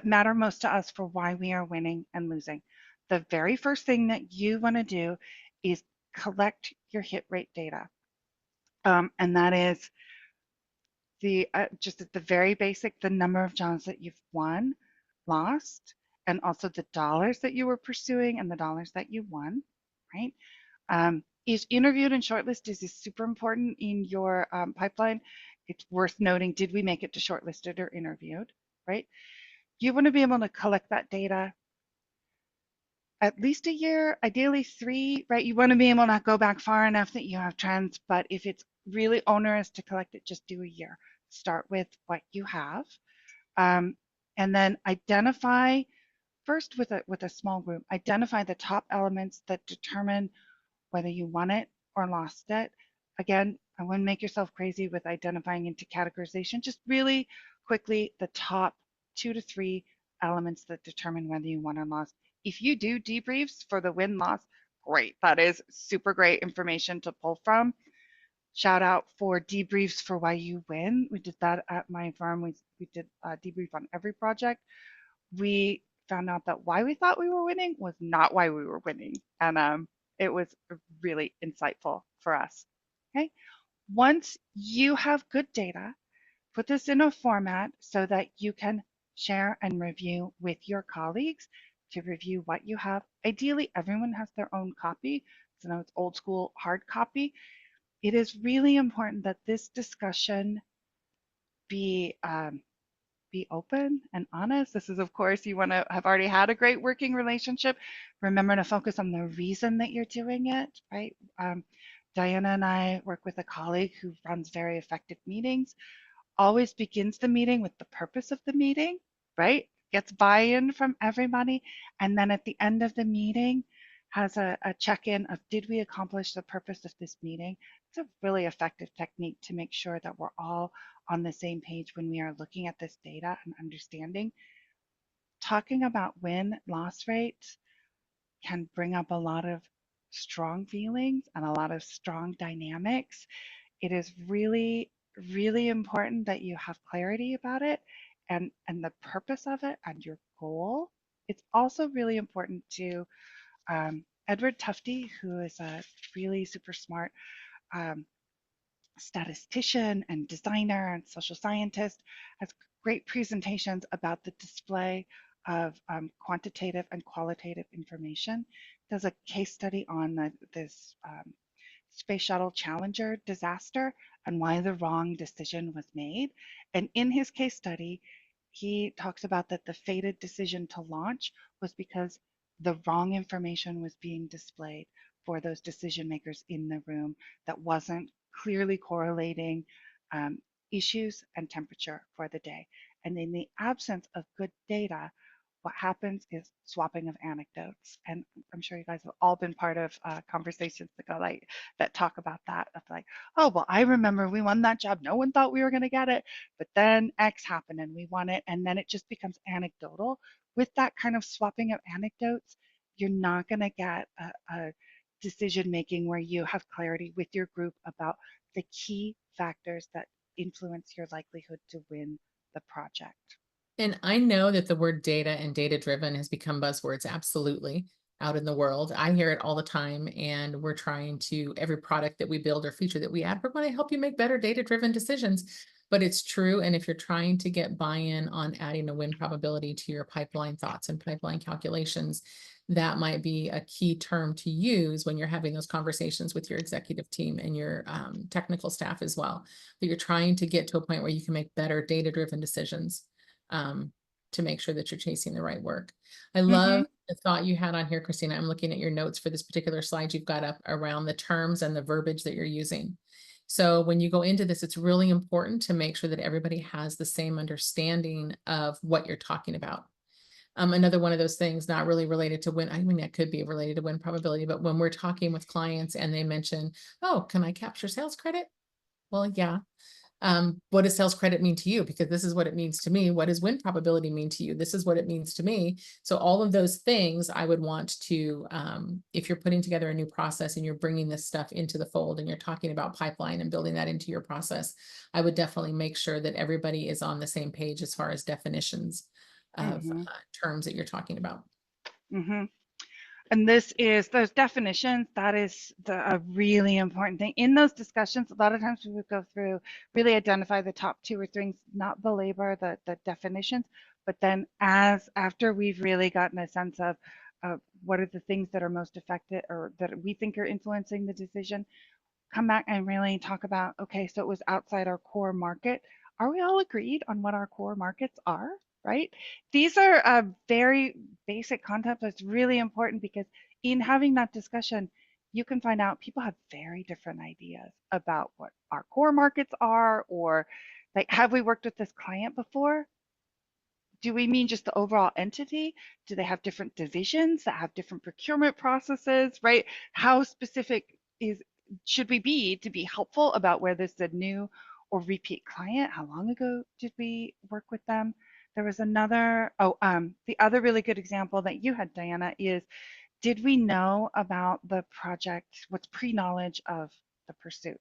matter most to us for why we are winning and losing. The very first thing that you want to do is collect your hit rate data. And that is just at the very basic, the number of jobs that you've won, lost, and also the dollars that you were pursuing and the dollars that you won, right? Is interviewed and shortlisted is super important in your pipeline. It's worth noting, did we make it to shortlisted or interviewed, right? You want to be able to collect that data at least a year, ideally 3, right? You want to be able to go back far enough that you have trends, but if it's really onerous to collect it, just do a year. Start with what you have, and then identify first with a small group. Identify the top elements that determine whether you won it or lost it. Again, I wouldn't make yourself crazy with identifying into categorization. Just really quickly, the top 2 to 3 elements that determine whether you won or lost. If you do debriefs for the win-loss, great. That is super great information to pull from. Shout out for debriefs for why you win. We did that at my firm. We did a debrief on every project. We found out that why we thought we were winning was not why we were winning. And it was really insightful for us. Okay. Once you have good data, put this in a format so that you can share and review with your colleagues to review what you have. Ideally, everyone has their own copy. So now it's old school hard copy. It is really important that this discussion be open and honest. This is, of course, you want to have already had a great working relationship. Remember to focus on the reason that you're doing it, right? Diana and I work with a colleague who runs very effective meetings, always begins the meeting with the purpose of the meeting, right? Gets buy-in from everybody. And then at the end of the meeting, has a check-in of, did we accomplish the purpose of this meeting? It's a really effective technique to make sure that we're all on the same page when we are looking at this data and understanding. Talking about win-loss rates can bring up a lot of strong feelings and a lot of strong dynamics. It is really really important that you have clarity about it and the purpose of it and your goal. It's also really important to Edward Tufte, who is a really super smart um, statistician and designer and social scientist, has great presentations about the display of quantitative and qualitative information. Does a case study on this Space Shuttle Challenger disaster and why the wrong decision was made. And in his case study, he talks about that the fated decision to launch was because the wrong information was being displayed for those decision makers in the room that wasn't clearly correlating um, issues and temperature for the day. And in the absence of good data, what happens is swapping of anecdotes. And I'm sure you guys have all been part of conversations that go like that talk about that of like, oh, well, I remember we won that job. No one thought we were going to get it, but then X happened and we won it. And then it just becomes anecdotal. With that kind of swapping of anecdotes, you're not going to get a decision making where you have clarity with your group about the key factors that influence your likelihood to win the project. And I know that the word data and data driven has become buzzwords, absolutely, out in the world. I hear it all the time, and we're trying to, every product that we build or feature that we add, we're going to help you make better data driven decisions. But it's true. And if you're trying to get buy-in on adding a win probability to your pipeline thoughts and pipeline calculations, that might be a key term to use when you're having those conversations with your executive team and your technical staff as well. That you're trying to get to a point where you can make better data-driven decisions to make sure that you're chasing the right work. I love the thought you had on here, Christina. I'm looking at your notes for this particular slide you've got up around the terms and the verbiage that you're using. So when you go into this, it's really important to make sure that everybody has the same understanding of what you're talking about. Another one of those things not really related to win. I mean, that could be related to win probability, but when we're talking with clients and they mention, oh, can I capture sales credit? Well, yeah. What does sales credit mean to you? Because this is what it means to me. What does win probability mean to you? This is what it means to me. So all of those things I would want to, if you're putting together a new process and you're bringing this stuff into the fold and you're talking about pipeline and building that into your process, I would definitely make sure that everybody is on the same page as far as definitions of terms that you're talking about. And this is those definitions. That is a really important thing in those discussions. A lot of times we would go through, really identify the top 2 or 3, not belabor the definitions, but then after we've really gotten a sense of what are the things that are most affected or that we think are influencing the decision, come back and really talk about, okay, so it was outside our core market. Are we all agreed on what our core markets are? Right? These are very basic concepts. That's really important because in having that discussion, you can find out people have very different ideas about what our core markets are, or like, have we worked with this client before? Do we mean just the overall entity? Do they have different divisions that have different procurement processes, right? How specific should we be to be helpful about whether this is a new or repeat client? How long ago did we work with them? There was another, the other really good example that you had, Diana, is did we know about the project? What's pre-knowledge of the pursuit,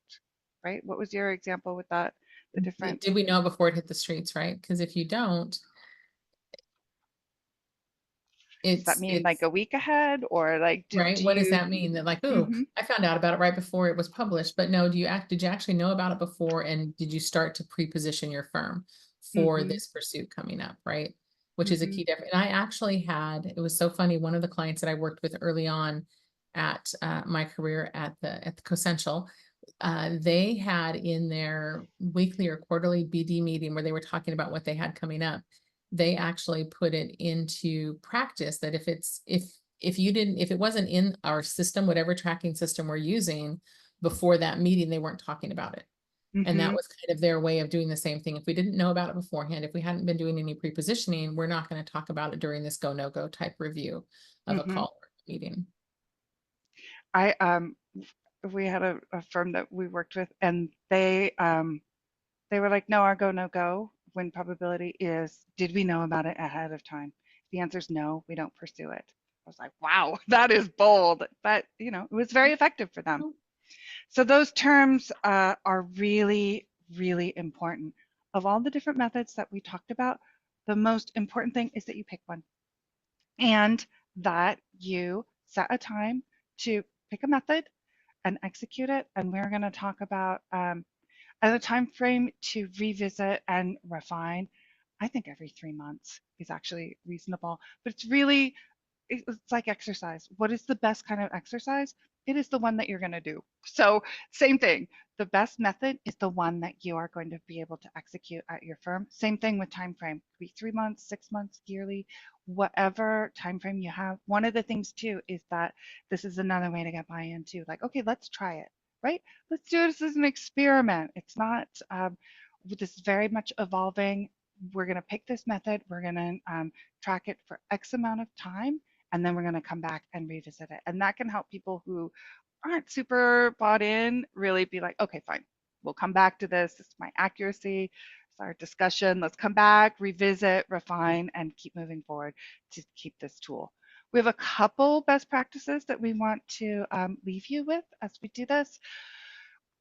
right? What was your example with that? The different. Did we know before it hit the streets, right? Because if you don't, Does that mean like a week ahead, or like right? What does that mean? That like, oh, I found out about it right before it was published, but no, did you actually know about it before? And did you start to pre-position your firm for this pursuit coming up, right? Which is a key difference. And I actually had, it was so funny, one of the clients that I worked with early on at my career at the Cosential, they had in their weekly or quarterly BD meeting where they were talking about what they had coming up. They actually put it into practice that if it wasn't in our system, whatever tracking system we're using before that meeting, they weren't talking about it. And that was kind of their way of doing the same thing. If we didn't know about it beforehand, if we hadn't been doing any pre-positioning, we're not going to talk about it during this go, no go type review of a call or a meeting. We had a firm that we worked with, and they were like, no, our go, no go win probability is, did we know about it ahead of time? The answer is no, we don't pursue it. I was like, wow, that is bold. But, it was very effective for them. So those terms are really, really important. Of all the different methods that we talked about, the most important thing is that you pick one and that you set a time to pick a method and execute it. And we're going to talk about as a time frame to revisit and refine. I think every 3 months is actually reasonable, but it's like exercise. What is the best kind of exercise? It is the one that you're going to do. So same thing. The best method is the one that you are going to be able to execute at your firm. Same thing with time frame. It could be 3 months, 6 months, yearly, whatever time frame you have. One of the things too is that this is another way to get buy-in too. Like, okay, let's try it, right? Let's do this as an experiment. It's not. This is very much evolving. We're going to pick this method. We're going to track it for X amount of time, and then we're going to come back and revisit it. And that can help people who aren't super bought in really be like, okay, fine, we'll come back to this. This is my accuracy. It's our discussion. Let's come back, revisit, refine, and keep moving forward to keep this tool. We have a couple best practices that we want to leave you with as we do this.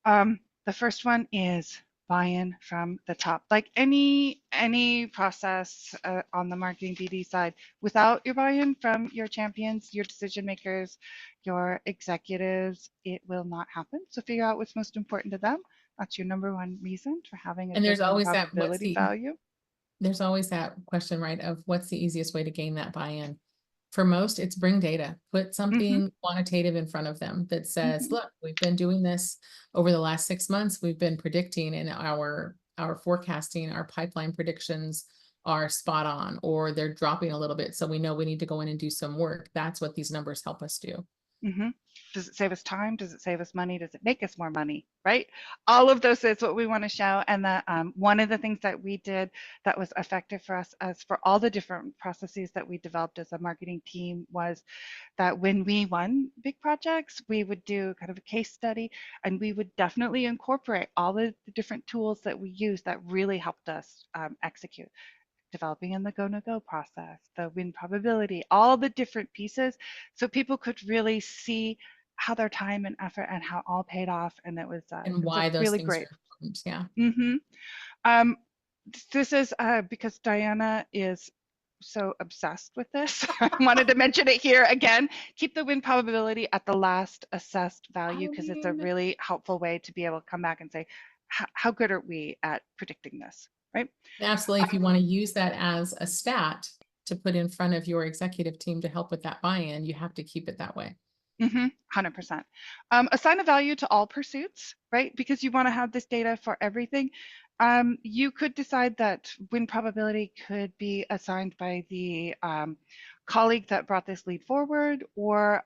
The first one is buy-in from the top. Like any process on the marketing BD side, without your buy-in from your champions, your decision makers, your executives, it will not happen. So figure out what's most important to them. That's your number one reason for having a And there's good always that, probability value. there's always that question, right, of what's the easiest way to gain that buy-in? For most, it's bring data, put something quantitative in front of them that says, look, we've been doing this over the last 6 months. We've been predicting in our forecasting, our pipeline predictions are spot on, or they're dropping a little bit. So we know we need to go in and do some work. That's what these numbers help us do. Does it save us time? Does it save us money? Does it make us more money? Right? All of those is what we want to show. And that one of the things that we did that was effective for us, as for all the different processes that we developed as a marketing team, was that when we won big projects, we would do kind of a case study, and we would definitely incorporate all the different tools that we use that really helped us execute. Developing in the go-no-go process, the win probability, all the different pieces, so people could really see how their time and effort and how all paid off, and it was And why those really things great. are important. Yeah. This is because Diana is so obsessed with this. I wanted to mention it here again. Keep the win probability at the last assessed value, because it's a really helpful way to be able to come back and say, how good are we at predicting this? Right? Absolutely. If you want to use that as a stat to put in front of your executive team to help with that buy-in, you have to keep it that way. 100%. Assign a value to all pursuits, right? Because you want to have this data for everything. You could decide that win probability could be assigned by the colleague that brought this lead forward, or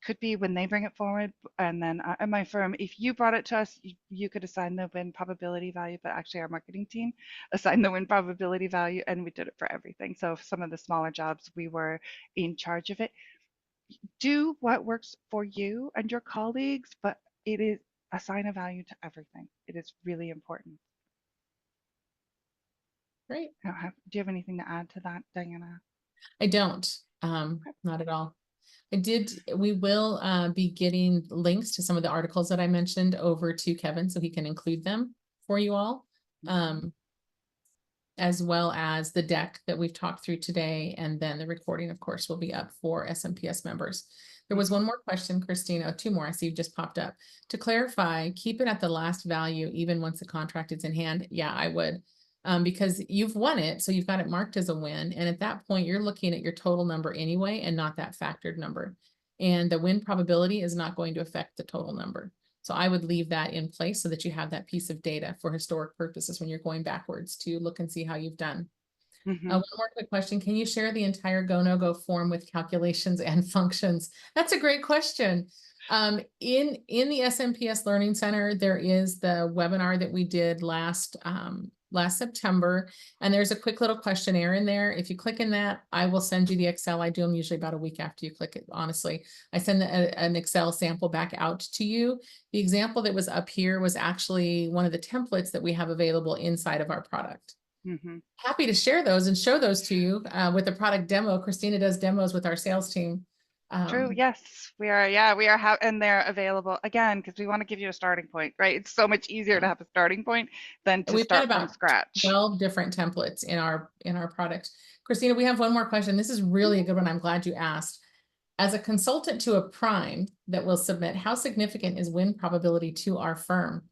could be when they bring it forward. And then in my firm, if you brought it to us, you could assign the win probability value, but actually our marketing team assigned the win probability value, and we did it for everything. So some of the smaller jobs, we were in charge of it. Do what works for you and your colleagues, but it is assign a value to everything. It is really important. Great. Do you have anything to add to that, Diana? I don't, not at all. We will be getting links to some of the articles that I mentioned over to Kevin, so he can include them for you all. As well as the deck that we've talked through today. And then the recording, of course, will be up for SMPS members. There was one more question, Christina, two more I see just popped up. To clarify, keep it at the last value, even once the contract is in hand. Yeah, I would. Because you've won it, so you've got it marked as a win. And at that point, you're looking at your total number anyway, and not that factored number. And the win probability is not going to affect the total number. So I would leave that in place so that you have that piece of data for historic purposes when you're going backwards to look and see how you've done. One more quick question. Can you share the entire go, no go form with calculations and functions? That's a great question. In the SMPS Learning Center, there is the webinar that we did last September, and there's a quick little questionnaire in there. If you click in that, I will send you the Excel. I do them usually about a week after you click it. Honestly, I send an Excel sample back out to you. The example that was up here was actually one of the templates that we have available inside of our product. Happy to share those and show those to you with the product demo. Christina does demos with our sales team True. Yes, we are. Yeah, we are. And they're available again because we want to give you a starting point, right? It's so much easier to have a starting point than to We've got start from about scratch. 12 different templates in our product. Christina, we have one more question. This is really a good one. I'm glad you asked. As a consultant to a prime that will submit, how significant is win probability to our firm?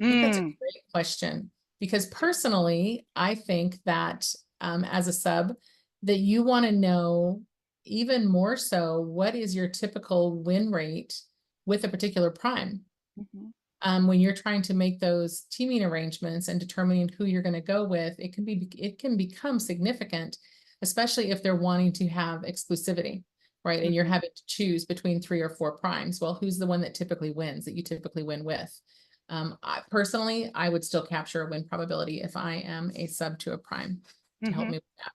I think that's a great question because personally, I think that as a sub, that you want to know even more so what is your typical win rate with a particular prime. When you're trying to make those teaming arrangements and determining who you're going to go with, it can become significant, especially if they're wanting to have exclusivity, right? And you're having to choose between 3 or 4 primes. Well, who's the one that typically wins, that you typically win with? Personally, I would still capture a win probability if I am a sub to a prime to help me with that.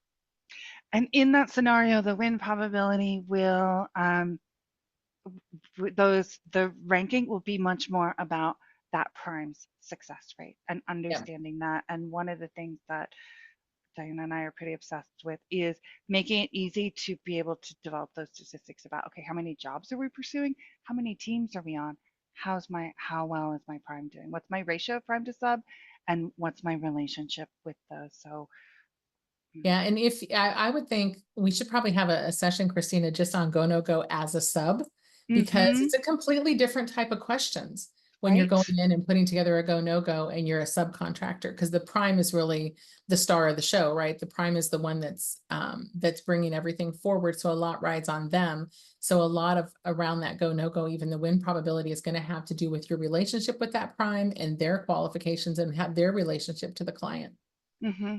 And in that scenario, the win probability will the ranking will be much more about that prime's success rate and understanding that. And one of the things that Diana and I are pretty obsessed with is making it easy to be able to develop those statistics about, okay, how many jobs are we pursuing? How many teams are we on? How well is my prime doing? What's my ratio of prime to sub? And what's my relationship with those? So yeah, and if I would think we should probably have a session, Christina, just on go no go as a sub, because it's a completely different type of questions when you're going in and putting together a go no go and you're a subcontractor, because the prime is really the star of the show, right? The prime is the one that's bringing everything forward, so a lot rides on them. So a lot of around that go no go, even the win probability is going to have to do with your relationship with that prime and their qualifications and have their relationship to the client.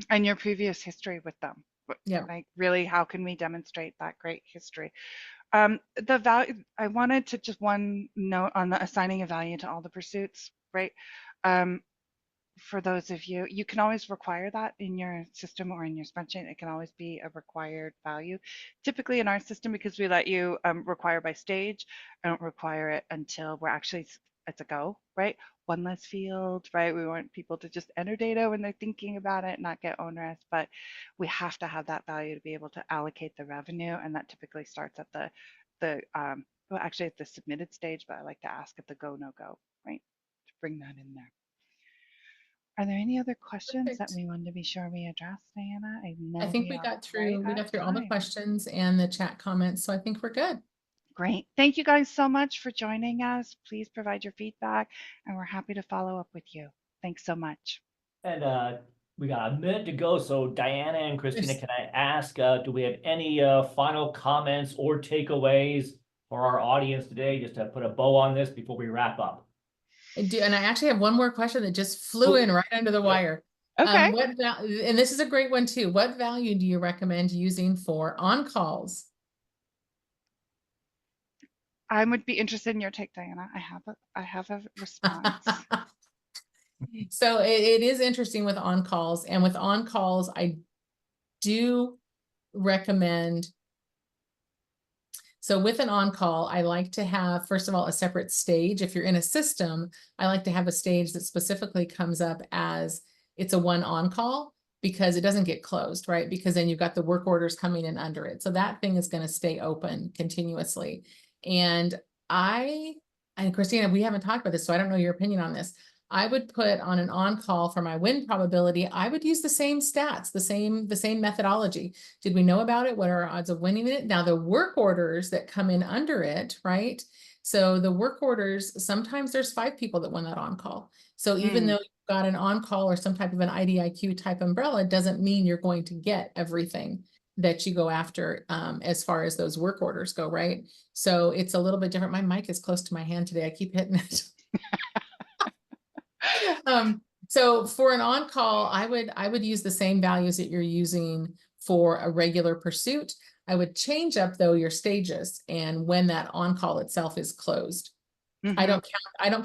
And your previous history with them. Yeah. Like really, how can we demonstrate that great history? The value, I wanted to just one note on the assigning a value to all the pursuits, right? For those of you, you can always require that in your system or in your spreadsheet. It can always be a required value. Typically in our system, because we let you require by stage, I don't require it until we're actually, it's a go, right? One less field, right? We want people to just enter data when they're thinking about it, not get onerous, but we have to have that value to be able to allocate the revenue. And that typically starts at well, actually at the submitted stage, but I like to ask at the go, no go, right? To bring that in there. Are there any other questions that we wanted to be sure we address, Diana? I think we got through all the questions and the chat comments, so I think we're good. Great. Thank you guys so much for joining us. Please provide your feedback and we're happy to follow up with you. Thanks so much. And we got a minute to go. So Diana and Christina, can I ask, do we have any final comments or takeaways for our audience today, just to put a bow on this before we wrap up? And I actually have one more question that just flew in right under the wire. Okay. And this is a great one too. What value do you recommend using for on-calls? I would be interested in your take, Diana. I have a response. So it is interesting with on-calls, and with on-calls, I do recommend. So with an on-call, I like to have, first of all, a separate stage. If you're in a system, I like to have a stage that specifically comes up as it's a one on-call, because it doesn't get closed, right? Because then you've got the work orders coming in under it. So that thing is going to stay open continuously. And Christina, we haven't talked about this, so I don't know your opinion on this. I would put on an on-call for my win probability, I would use the same stats, the same methodology. Did we know about it? What are our odds of winning it? Now the work orders that come in under it, right? So the work orders, sometimes there's 5 people that won that on-call. So even though you've got an on-call or some type of an IDIQ type umbrella, doesn't mean you're going to get everything that you go after as far as those work orders go, right? So it's a little bit different. My mic is close to my hand today. I keep hitting it. So for an on-call, I would use the same values that you're using for a regular pursuit. I would change up though your stages and when that on-call itself is closed. I don't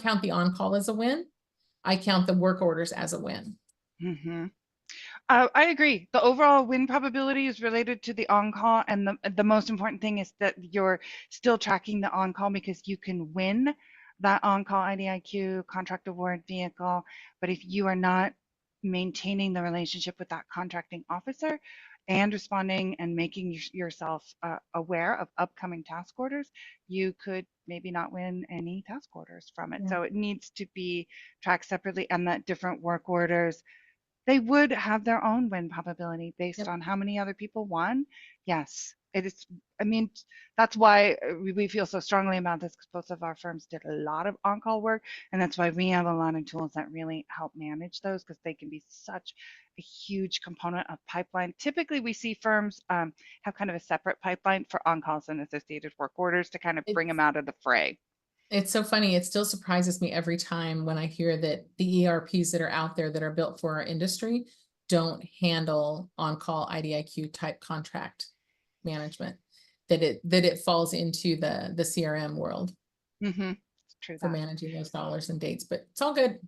count the on-call as a win. I count the work orders as a win. I agree. The overall win probability is related to the on-call, and the most important thing is that you're still tracking the on-call, because you can win that on-call IDIQ contract award vehicle, but if you are not maintaining the relationship with that contracting officer, and responding and making yourself aware of upcoming task orders, you could maybe not win any task orders from it. Yeah. So it needs to be tracked separately, and that different work orders, they would have their own win probability based Yep. on how many other people won. Yes, it is. I mean, that's why we feel so strongly about this, because both of our firms did a lot of on-call work, and that's why we have a lot of tools that really help manage those, because they can be such a huge component of pipeline. Typically, we see firms have kind of a separate pipeline for on-calls and associated work orders to kind of bring them out of the fray. It's so funny. It still surprises me every time when I hear that the ERPs that are out there that are built for our industry don't handle on-call IDIQ type contract management, that it falls into the CRM world Mm-hmm. It's true for that. managing those dollars and dates, but it's all good.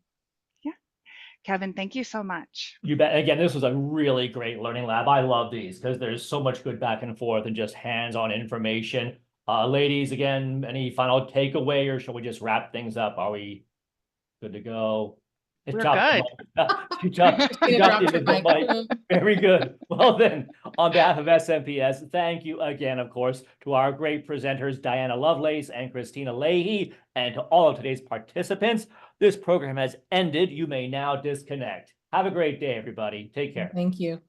Kevin, thank you so much. You bet. Again, this was a really great learning lab. I love these because there's so much good back and forth and just hands-on information. Ladies, again, any final takeaway, or shall we just wrap things up? Are we good to go? We're good. She dropped the mic. Very good. Well then, on behalf of SMPS, thank you again, of course, to our great presenters, Diana Lovelace and Christina Leahy, and to all of today's participants. This program has ended. You may now disconnect. Have a great day, everybody. Take care. Thank you.